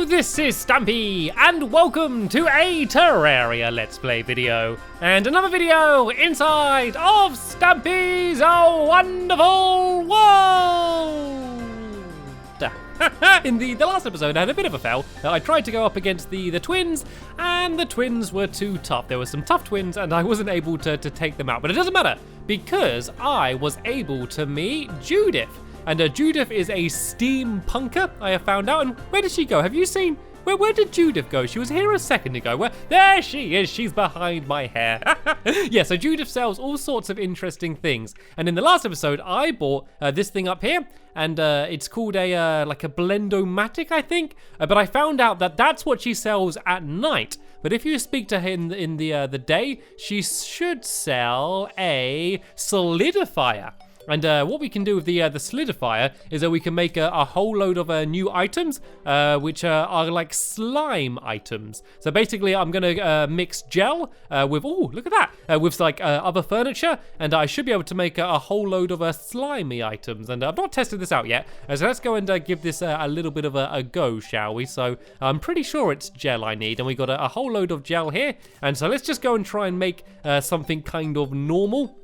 Hello, this is Stampy, and welcome to a Terraria Let's Play video, and another video inside of Stampy's wonderful world! In the last episode, I had a bit of a fail. I tried to go up against the twins, and the twins were too tough. There were some tough twins, and I wasn't able to take them out, but it doesn't matter, because I was able to meet Judith. And Judith is a steampunker, I have found out. And where did she go? Have you seen? Where did Judith go? She was here a second ago. There she is. She's behind my hair. Yeah, so Judith sells all sorts of interesting things. And in the last episode, I bought this thing up here. And it's called like a Blendomatic, I think. But I found out that that's what she sells at night. But if you speak to her in the day, she should sell a solidifier. And what we can do with the solidifier is that we can make a whole load of new items, which are like slime items. So basically, I'm gonna mix gel with, oh, look at that, with like other furniture, and I should be able to make a whole load of slimy items. And I've not tested this out yet, so let's go and give this a little bit of a go, shall we? So I'm pretty sure it's gel I need, and we got a whole load of gel here. And so let's just go and try and make something kind of normal.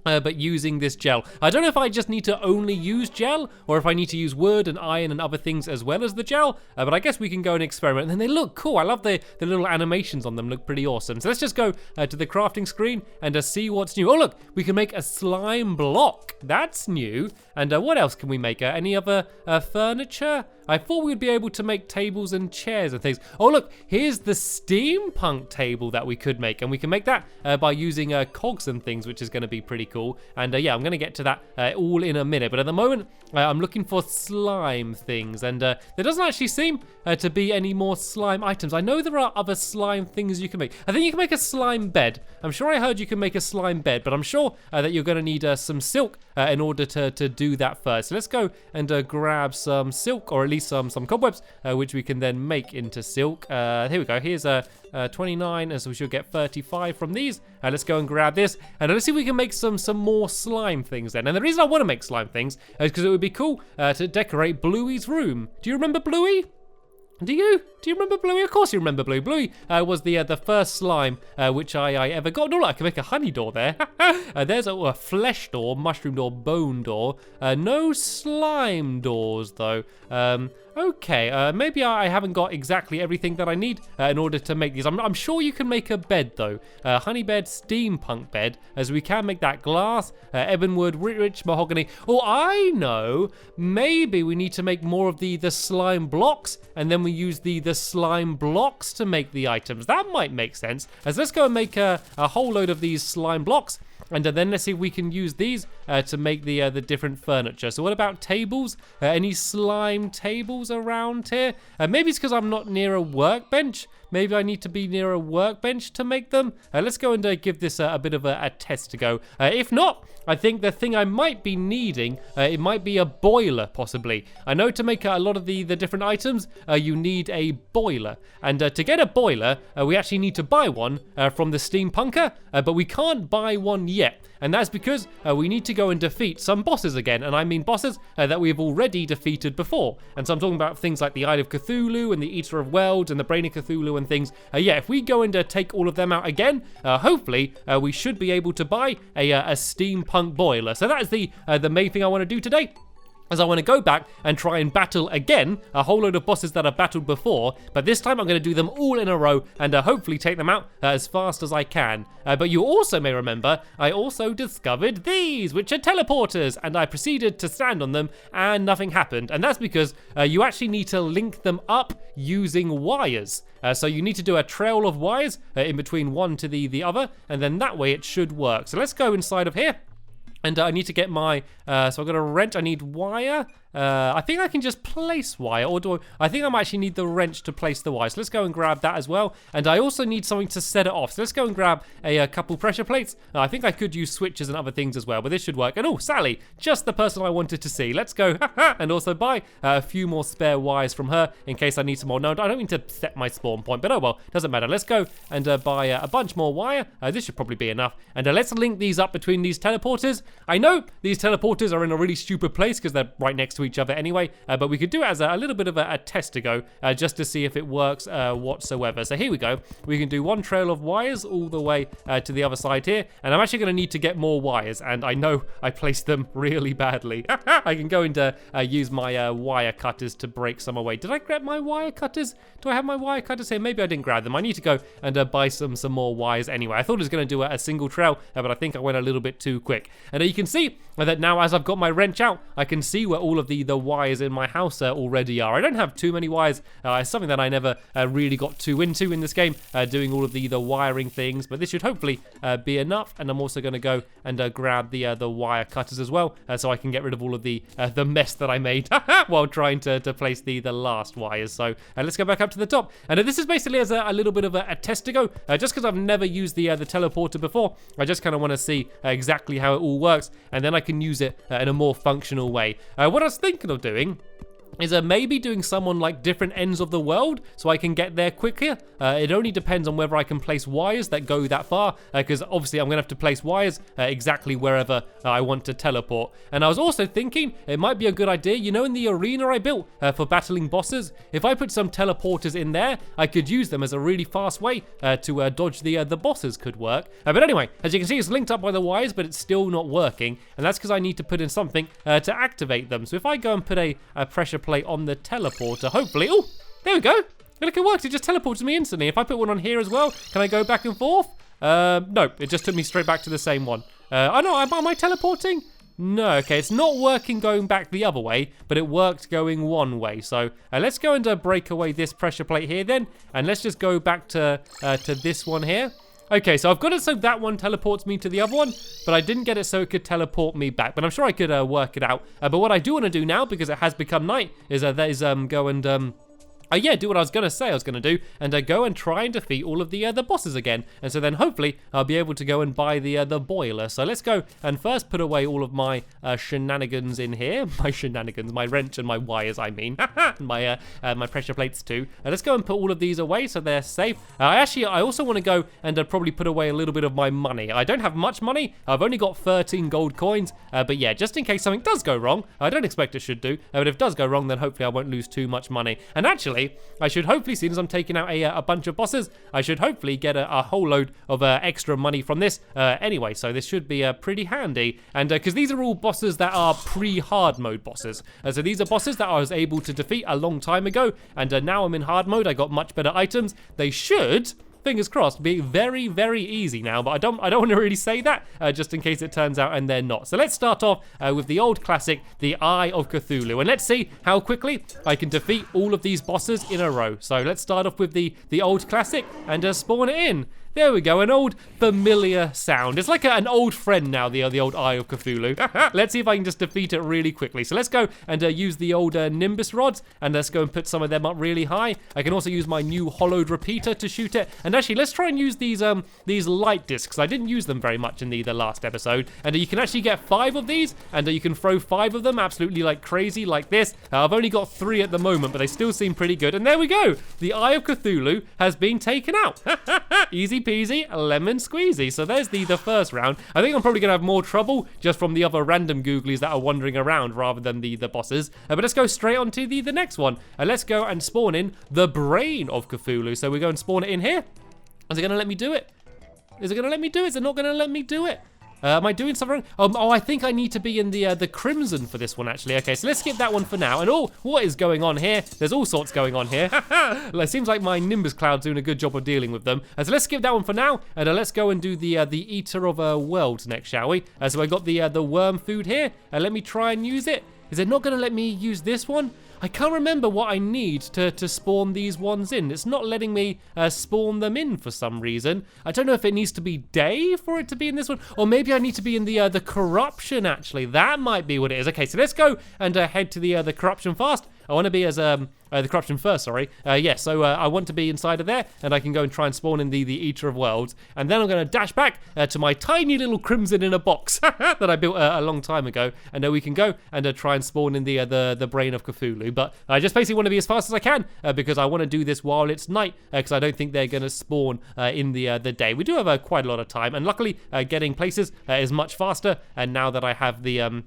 But using this gel. I don't know if I just need to only use gel, or if I need to use wood and iron and other things as well as the gel, but I guess we can go and experiment. And they look cool. I love the little animations on them, look pretty awesome. So let's just go to the crafting screen and see what's new. Oh look, we can make a slime block. That's new. And what else can we make? Any other furniture? I thought we'd be able to make tables and chairs and things. Oh look, here's the steampunk table that we could make, and we can make that by using cogs and things, which is going to be pretty cool. And yeah, I'm going to get to that all in a minute, but at the moment I'm looking for slime things, and there doesn't actually seem to be any more slime items. I know there are other slime things you can make. I think you can make a slime bed. I'm sure I heard you can make a slime bed, but I'm sure that you're going to need some silk in order to do that first. So let's go and grab some silk, or at least some cobwebs, which we can then make into silk. Here we go. Here's 29, and so we should get 35 from these. Let's go and grab this, and let's see if we can make some more slime things then. And the reason I want to make slime things is because it would be cool to decorate Bluey's room. Do you remember Bluey? Do you remember Bluey? Of course you remember Bluey. Bluey was the first slime which I ever got. No, I can make a honey door there. There's a flesh door, mushroom door, bone door. No slime doors though. Okay, maybe I haven't got exactly everything that I need in order to make these. I'm sure you can make a bed though. Honey bed, steampunk bed, as we can make that glass, ebonwood, rich mahogany. Oh, I know. Maybe we need to make more of the slime blocks, and then we use the slime blocks to make the items. That might make sense. As let's go and make a whole load of these slime blocks. And then let's see if we can use these to make the different furniture. So what about tables? Any slime tables around here? Maybe it's because I'm not near a workbench. Maybe I need to be near a workbench to make them. Let's go and give this a bit of a test to go. If not, I think the thing I might be needing, it might be a boiler possibly. I know to make a lot of the different items, you need a boiler. And to get a boiler, we actually need to buy one from the steampunker, but we can't buy one yet. And that's because we need to go and defeat some bosses again. And I mean bosses that we've already defeated before. And so I'm talking about things like the Eye of Cthulhu and the Eater of Worlds and the Brain of Cthulhu and things. Yeah, if we go and take all of them out again, hopefully we should be able to buy a steampunk boiler. So that is the main thing I want to do today. As I want to go back and try and battle again a whole load of bosses that I've battled before, but this time I'm going to do them all in a row and hopefully take them out as fast as I can. But you also may remember, I also discovered these, which are teleporters, and I proceeded to stand on them and nothing happened. And that's because you actually need to link them up using wires. So you need to do a trail of wires in between one to the other, and then that way it should work. So let's go inside of here. And I need to get my, so I've got a wrench, I need wire. I think I can just place wire, or do I think I might actually need the wrench to place the wire. So let's go and grab that as well. And I also need something to set it off. So let's go and grab a couple pressure plates. I think I could use switches and other things as well, but this should work. And oh, Sally, just the person I wanted to see. Let's go and also buy a few more spare wires from her in case I need some more. No, I don't mean to set my spawn point, but oh well, doesn't matter. Let's go and buy a bunch more wire. This should probably be enough. And let's link these up between these teleporters. I know these teleporters are in a really stupid place because they're right next to each other anyway, but we could do it as a little bit of a test to go, just to see if it works whatsoever. So here we go. We can do one trail of wires all the way to the other side here, and I'm actually going to need to get more wires, and I know I placed them really badly. I can go and use my wire cutters to break some away. Did I grab my wire cutters? Do I have my wire cutters here? Maybe I didn't grab them. I need to go and buy some more wires anyway. I thought it was going to do a single trail, but I think I went a little bit too quick. And you can see that now as I've got my wrench out, I can see where all of the wires in my house already are. I don't have too many wires. It's something that I never really got too into in this game, doing all of the wiring things, but this should hopefully be enough. And I'm also going to go and grab the wire cutters as well, so I can get rid of all of the mess that I made while trying to place the last wires. So let's go back up to the top. And this is basically as a little bit of a test to go, just because I've never used the teleporter before. I just kind of want to see exactly how it all works, and then I can use it in a more functional way. What I was thinking of doing is maybe doing some on like different ends of the world so I can get there quicker. It only depends on whether I can place wires that go that far, because obviously I'm gonna have to place wires exactly wherever I want to teleport. And I was also thinking it might be a good idea, you know, in the arena I built for battling bosses, if I put some teleporters in there, I could use them as a really fast way to dodge the bosses. Could work. But anyway, as you can see, it's linked up by the wires, but it's still not working, and that's because I need to put in something to activate them. So if I go and put a pressure plate on the teleporter, hopefully, oh, there we go. Look, it works. It just teleported me instantly. If I put one on here as well, can I go back and forth? No, it just took me straight back to the same one. Oh no, am I teleporting? No, okay, it's not working going back the other way, but it worked going one way. So let's go and break away this pressure plate here then, and let's just go back to this one here. Okay, so I've got it so that one teleports me to the other one, but I didn't get it so it could teleport me back. But I'm sure I could work it out. But what I do want to do now, because it has become night, is go and yeah, do what I was going to say I was going to do, and go and try and defeat all of the bosses again. And so then hopefully I'll be able to go and buy the boiler. So let's go and first put away all of my shenanigans in here. My shenanigans, my wrench and my wires, I mean. my pressure plates too. Let's go and put all of these away so they're safe. I also want to go and probably put away a little bit of my money. I don't have much money. I've only got 13 gold coins. But yeah, just in case something does go wrong, I don't expect it should do. But if it does go wrong, then hopefully I won't lose too much money. And actually, I should hopefully, seeing as I'm taking out a bunch of bosses, I should hopefully get a whole load of extra money from this anyway. So this should be pretty handy. And because these are all bosses that are pre-hard mode bosses. So these are bosses that I was able to defeat a long time ago. And now I'm in hard mode. I got much better items. They should, fingers crossed, be very, very easy now, but I don't want to really say that, just in case it turns out and they're not. So let's start off with the old classic, the Eye of Cthulhu, and let's see how quickly I can defeat all of these bosses in a row. So let's start off with the old classic and spawn it in. There we go, an old familiar sound. It's like an old friend now, the old Eye of Cthulhu. Let's see if I can just defeat it really quickly. So let's go and use the old Nimbus rods, and let's go and put some of them up really high. I can also use my new hollowed repeater to shoot it. And actually, let's try and use these light discs. I didn't use them very much in the last episode. And you can actually get 5 of these, and you can throw 5 of them absolutely like crazy, like this. I've only got 3 at the moment, but they still seem pretty good. And there we go. The Eye of Cthulhu has been taken out. Easy peasy, lemon squeezy. So there's the first round. I think I'm probably going to have more trouble just from the other random googlies that are wandering around rather than the bosses. But let's go straight on to the next one. Let's go and spawn in the Brain of Cthulhu. So we go and spawn it in here. Is it going to let me do it? Is it going to let me do it? Is it not going to let me do it? Am I doing something wrong? Oh, I think I need to be in the Crimson for this one, actually. Okay, so let's skip that one for now. And oh, what is going on here? There's all sorts going on here. It seems like my Nimbus Cloud's doing a good job of dealing with them. So let's skip that one for now, and let's go and do the Eater of Worlds next, shall we? So I got the worm food here. Let me try and use it. Is it not going to let me use this one? I can't remember what I need to spawn these ones in. It's not letting me spawn them in for some reason. I don't know if it needs to be day for it to be in this one, or maybe I need to be in the corruption, actually. That might be what it is. Okay, so let's go and head to the corruption fast. I want to be as the corruption first, sorry. Yeah, so I want to be inside of there, and I can go and try and spawn in the Eater of Worlds. And then I'm going to dash back to my tiny little Crimson in a box that I built a long time ago. And then we can go and try and spawn in the Brain of Cthulhu. But I just basically want to be as fast as I can because I want to do this while it's night, because I don't think they're going to spawn in the day. We do have quite a lot of time, and luckily getting places is much faster. And now that I have the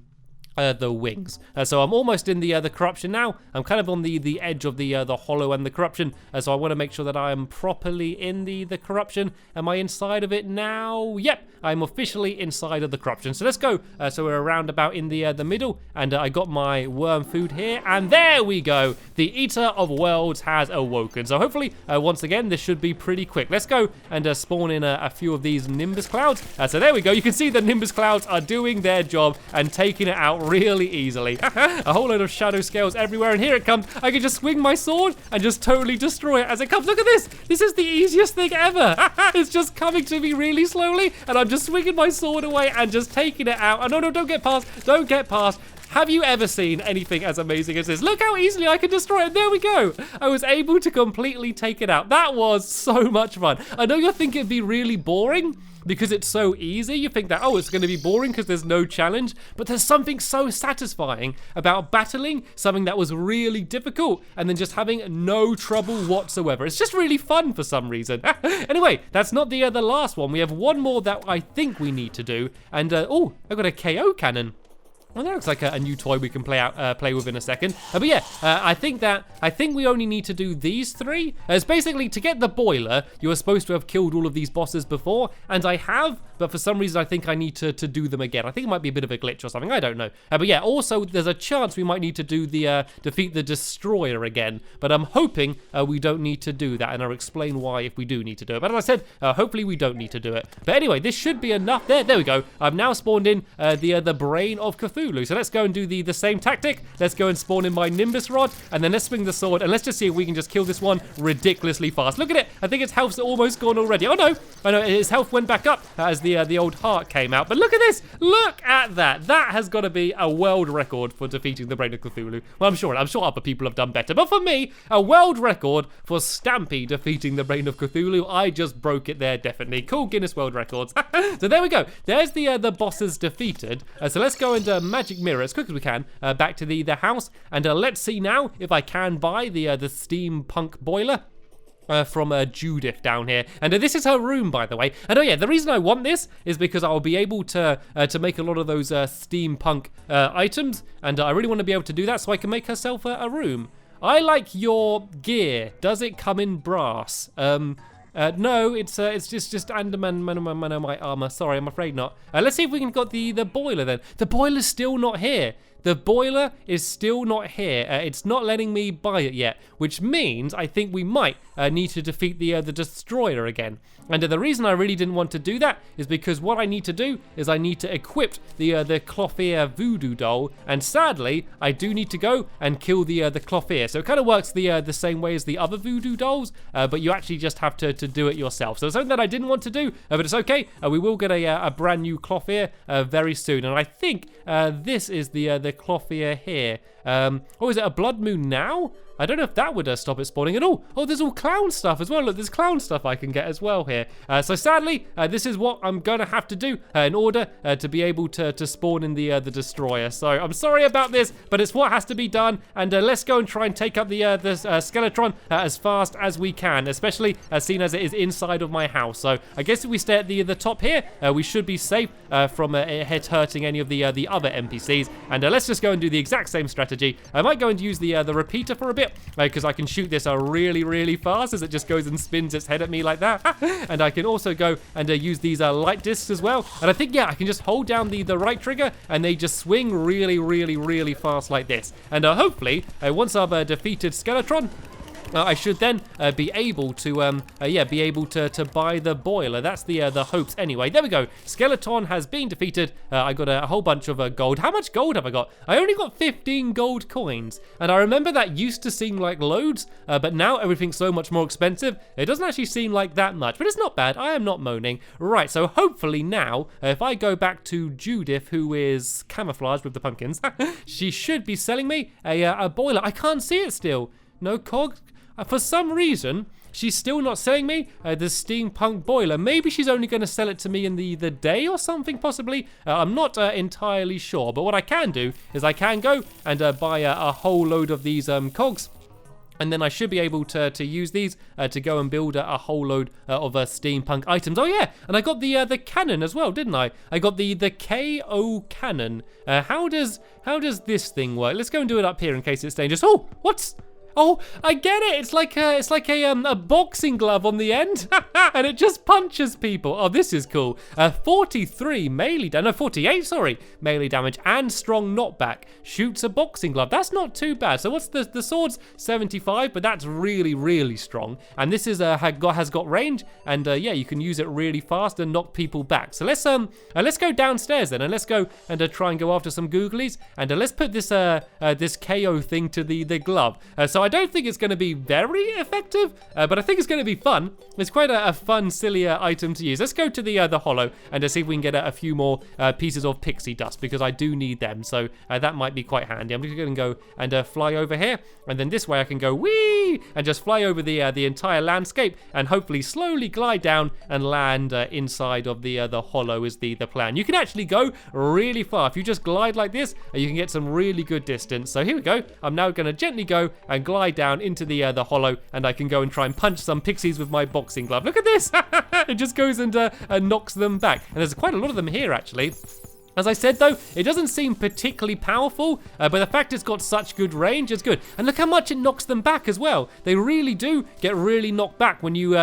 the wings. So I'm almost in the corruption now. I'm kind of on the edge of the hollow and the corruption. So I want to make sure that I am properly in the corruption. Am I inside of it now? Yep, I'm officially inside of the corruption. So let's go. So we're around about in the middle, and I got my worm food here, and there we go. The Eater of Worlds has awoken. So hopefully, once again, this should be pretty quick. Let's go and spawn in a few of these Nimbus clouds. So there we go. You can see the Nimbus clouds are doing their job and taking it out really easily. A whole load of shadow scales everywhere, and here it comes. I can just swing my sword and just totally destroy it as it comes. Look at this. This is the easiest thing ever. It's just coming to me really slowly, and I'm just swinging my sword away and just taking it out. Oh, no, don't get past. Don't get past. Have you ever seen anything as amazing as this? Look how easily I can destroy it. There we go. I was able to completely take it out. That was so much fun. I know you're thinking it'd be really boring because it's so easy. You think that, oh, it's going to be boring because there's no challenge. But there's something so satisfying about battling something that was really difficult and then just having no trouble whatsoever. It's just really fun for some reason. Anyway, that's not the last one. We have one more that I think we need to do. And, oh, I got a KO cannon. Well, that looks like a new toy we can play with in a second. But yeah, I think we only need to do these three. It's basically to get the boiler, you were supposed to have killed all of these bosses before, and I have, but for some reason I think I need to do them again. I think it might be a bit of a glitch or something, I don't know. But yeah, also there's a chance we might need to do the defeat the destroyer again, but I'm hoping we don't need to do that, and I'll explain why if we do need to do it. But as I said, hopefully we don't need to do it. But anyway, this should be enough. There we go. I've now spawned in the brain of Cthulhu. So let's go and do the same tactic. Let's go and spawn in my Nimbus rod, and then let's swing the sword, and let's just see if we can just kill this one ridiculously fast. Look at it. I think its health's almost gone already. Oh no, its health went back up as the old heart came out. But look at this. Look at that. That has got to be a world record for defeating the brain of Cthulhu. Well, I'm sure other people have done better, but for me, a world record for Stampy defeating the brain of Cthulhu. I just broke it there, definitely. Cool Guinness World Records. So there we go. There's the bosses defeated. So let's go and magic mirror as quick as we can back to the house, and let's see now if I can buy the steampunk boiler from Judith down here. And this is her room, by the way. And oh yeah, the reason I want this is because I'll be able to make a lot of those steampunk items, and I really want to be able to do that so I can make herself a room. I like your gear. Does it come in brass? No, it's just my armor. Sorry, I'm afraid not. Let's see if we can got the boiler then. The boiler's still not here. The boiler is still not here. It's not letting me buy it yet, which means I think we might need to defeat the destroyer again. And the reason I really didn't want to do that is because what I need to do is I need to equip the Clothier voodoo doll, and sadly I do need to go and kill the Clothier. So it kind of works the same way as the other voodoo dolls, but you actually just have to do it yourself. So it's something that I didn't want to do, but it's okay. We will get a brand new Clothier very soon, and I think this is the Clothier here. Oh, is it a blood moon now? I don't know if that would stop it spawning at all. Oh, there's all clown stuff as well. Look, there's clown stuff I can get as well here. So sadly, this is what I'm going to have to do in order to be able to spawn in the destroyer. So I'm sorry about this, but it's what has to be done. And let's go and try and take up the Skeletron as fast as we can, especially seeing as it is inside of my house. So I guess if we stay at the top here, we should be safe from it hurting any of the other NPCs. And let's just go and do the exact same strategy. I might go and use the repeater for a bit, because I can shoot this really, really fast as it just goes and spins its head at me like that. And I can also go and use these light discs as well. And I think, yeah, I can just hold down the right trigger and they just swing really, really, really fast like this. And hopefully, once I've defeated Skeletron, I should then be able to, buy the boiler. That's the hopes anyway. There we go. Skeleton has been defeated. I got a whole bunch of gold. How much gold have I got? I only got 15 gold coins. And I remember that used to seem like loads, but now everything's so much more expensive. It doesn't actually seem like that much, but it's not bad. I am not moaning. Right, so hopefully now, if I go back to Judith, who is camouflaged with the pumpkins, she should be selling me a boiler. I can't see it still. No cogs. For some reason, she's still not selling me the steampunk boiler. Maybe she's only going to sell it to me in the day or something, possibly. I'm not entirely sure. But what I can do is I can go and buy a whole load of these cogs. And then I should be able to use these to go and build a whole load of steampunk items. Oh yeah, and I got the cannon as well, didn't I? I got the KO cannon. How does this thing work? Let's go and do it up here in case it's dangerous. Oh, what's... Oh, I get it. It's like a boxing glove on the end, and it just punches people. Oh, this is cool. 43 melee damage. No, 48. Sorry, melee damage and strong knockback. Shoots a boxing glove. That's not too bad. So what's the sword's 75, but that's really strong. And this is has got range, and yeah, you can use it really fast and knock people back. So let's go downstairs then, and let's go and try and go after some googlies, and let's put this this KO thing to the glove. So I don't think it's going to be very effective, but I think it's going to be fun. It's quite a fun, sillier item to use. Let's go to the hollow and see if we can get a few more pieces of pixie dust, because I do need them. So that might be quite handy. I'm just going to go and fly over here, and then this way I can go whee and just fly over the entire landscape, and hopefully slowly glide down and land inside of the hollow is the plan. You can actually go really far if you just glide like this. You can get some really good distance. So here we go. I'm now going to gently go and glide down into the hollow, and I can go and try and punch some pixies with my boxing glove. Look at this. It just goes and knocks them back, and there's quite a lot of them here actually. As I said though, it doesn't seem particularly powerful, but the fact it's got such good range is good. And look how much it knocks them back as well. They really do get really knocked back when you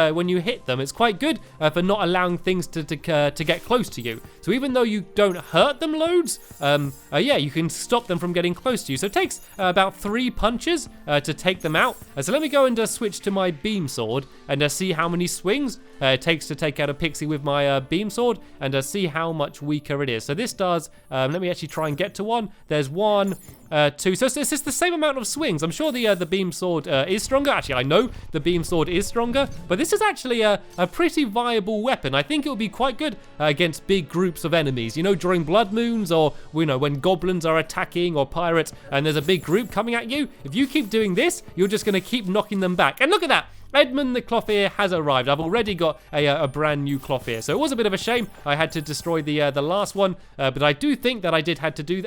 hit them. It's quite good for not allowing things to get close to you. So even though you don't hurt them loads, yeah, you can stop them from getting close to you. So it takes about 3 punches to take them out. So let me go and switch to my beam sword and see how many swings it takes to take out a pixie with my beam sword, and see how much weaker it is. So this does, let me actually try and get to one. There's 1, 2, so it's just the same amount of swings. I'm sure the beam sword is stronger. Actually, I know the beam sword is stronger, but this is actually a pretty viable weapon. I think it would be quite good against big groups of enemies, you know, during blood moons, or, you know, when goblins are attacking, or pirates, and there's a big group coming at you. If you keep doing this, you're just going to keep knocking them back. And look at that. Edmund the Clothier has arrived. I've already got a brand new Clothier, so it was a bit of a shame I had to destroy the last one, but I do think that I did have to do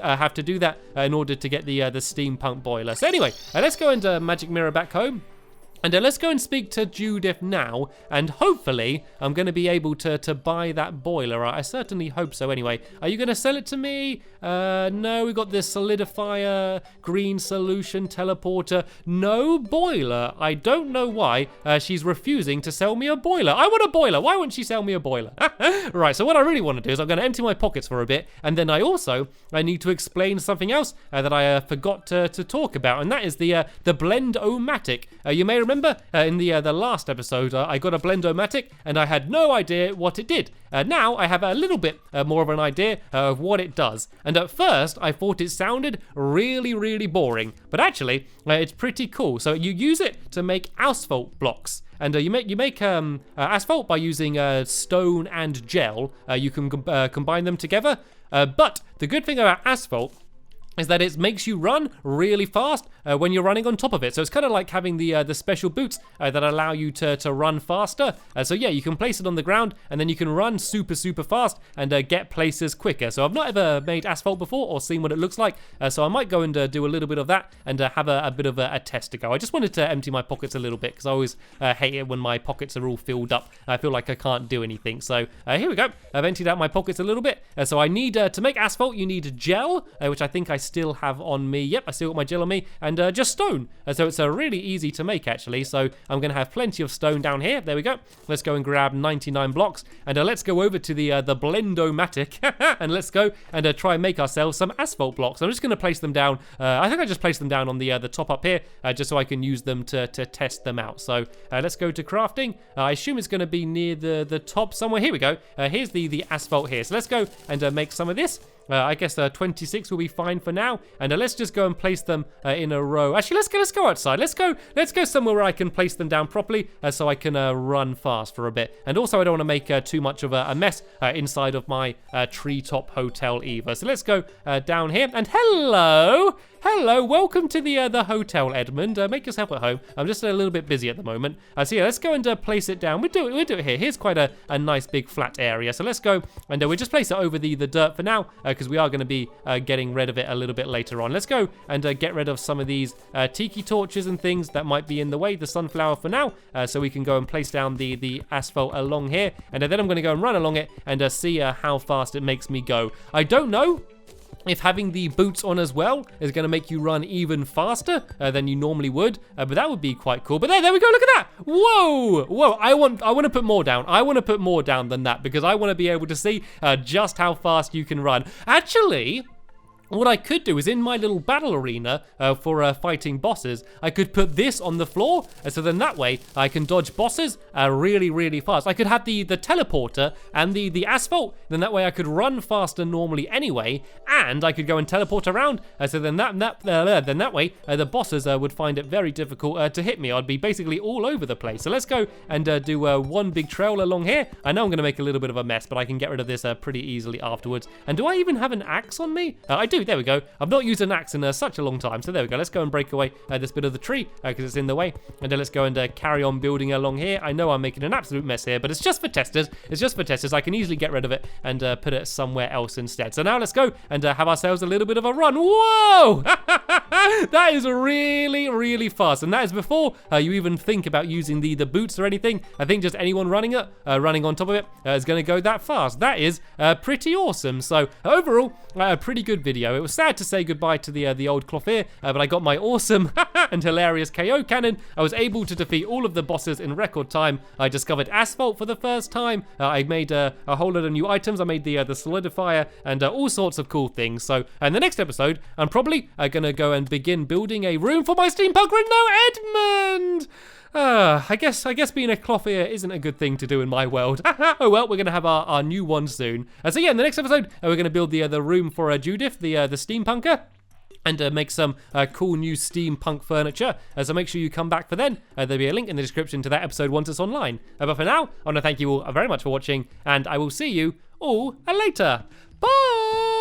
that in order to get the steampunk boiler. So anyway, let's go and magic mirror back home. And let's go and speak to Judith now, and hopefully I'm going to be able to buy that boiler. I certainly hope so anyway. Are you going to sell it to me? No, we got this solidifier, green solution, teleporter. No boiler. I don't know why she's refusing to sell me a boiler. I want a boiler. Why wouldn't she sell me a boiler? Right, so what I really want to do is I'm going to empty my pockets for a bit, and then I need to explain something else that I forgot to talk about, and that is the Blend-O-Matic. You may remember in the last episode, I got a Blend-O-Matic, and I had no idea what it did. Now I have a little bit more of an idea of what it does. And at first, I thought it sounded really boring, but actually, it's pretty cool. So you use it to make asphalt blocks. And you make asphalt by using stone and gel. You can combine them together. But the good thing about asphalt is that it makes you run really fast when you're running on top of it. So it's kind of like having the special boots that allow you to run faster. So yeah, you can place it on the ground, and then you can run super fast and get places quicker. So I've not ever made asphalt before or seen what it looks like. So I might go and do a little bit of that and have a bit of a test to go. I just wanted to empty my pockets a little bit, because I always hate it when my pockets are all filled up. I feel like I can't do anything. So here we go. I've emptied out my pockets a little bit. So I need, to make asphalt, you need gel, which I think I still have on me. Yep, I still got my gel on me, and just stone. So it's really easy to make actually. So I'm going to have plenty of stone down here. There we go. Let's go and grab 99 blocks, and let's go over to the Blend-O-Matic and let's go and try and make ourselves some asphalt blocks. I'm just going to place them down. I think I just placed them down on the top up here, just so I can use them to test them out. So let's go to crafting. I assume it's going to be near the top somewhere. Here we go. Here's the asphalt here. So let's go and make some of this. I guess 26 will be fine for now, and let's just go and place them in a row. Actually, let's go outside. Let's go somewhere where I can place them down properly, so I can run fast for a bit. And also, I don't want to make too much of a mess inside of my treetop hotel either. So let's go down here. And hello, hello, welcome to the hotel, Edmund. Make yourself at home. I'm just a little bit busy at the moment. So yeah, let's go and place it down. We'll do it here. Here's quite a nice big flat area. So let's go and we'll just place it over the dirt for now, because we are going to be getting rid of it a little bit later on. Let's go and get rid of some of these tiki torches and things that might be in the way, the sunflower for now, so we can go and place down the asphalt along here, and then I'm going to go and run along it and see how fast it makes me go. I don't know if having the boots on as well is going to make you run even faster than you normally would, but that would be quite cool. But there we go, look at that. Whoa, I want to put more down. I want to put more down than that, because I want to be able to see just how fast you can run. Actually, what I could do is in my little battle arena for fighting bosses, I could put this on the floor, so then that way I can dodge bosses really, really fast. I could have the teleporter and the asphalt, then that way I could run faster normally anyway, and I could go and teleport around, so then that way the bosses would find it very difficult to hit me. I'd be basically all over the place. So let's go and do one big trail along here. I know I'm going to make a little bit of a mess, but I can get rid of this pretty easily afterwards. And do I even have an axe on me? I do. There we go. I've not used an axe in such a long time, so there we go. Let's go and break away this bit of the tree because it's in the way, and then let's go and carry on building along here. I know I'm making an absolute mess here, but it's just for testers. It's just for testers. I can easily get rid of it and put it somewhere else instead. So now let's go and have ourselves a little bit of a run. Whoa! That is really, really fast, and that is before you even think about using the boots or anything. I think just anyone running on top of it is going to go that fast. That is pretty awesome. So overall, a pretty good video. It was sad to say goodbye to the old clothier, but I got my awesome and hilarious KO cannon. I was able to defeat all of the bosses in record time. I discovered asphalt for the first time. I made a whole lot of new items. I made the solidifier and all sorts of cool things. So in the next episode, I'm probably gonna go and begin building a room for my steampunk Rhino Edmund. I guess being a clothier isn't a good thing to do in my world. Oh well, we're going to have our new one soon. So yeah, in the next episode, we're going to build the room for Judith, the steampunker, and make some cool new steampunk furniture. So make sure you come back for then. There'll be a link in the description to that episode once it's online. But for now, I want to thank you all very much for watching, and I will see you all later. Bye!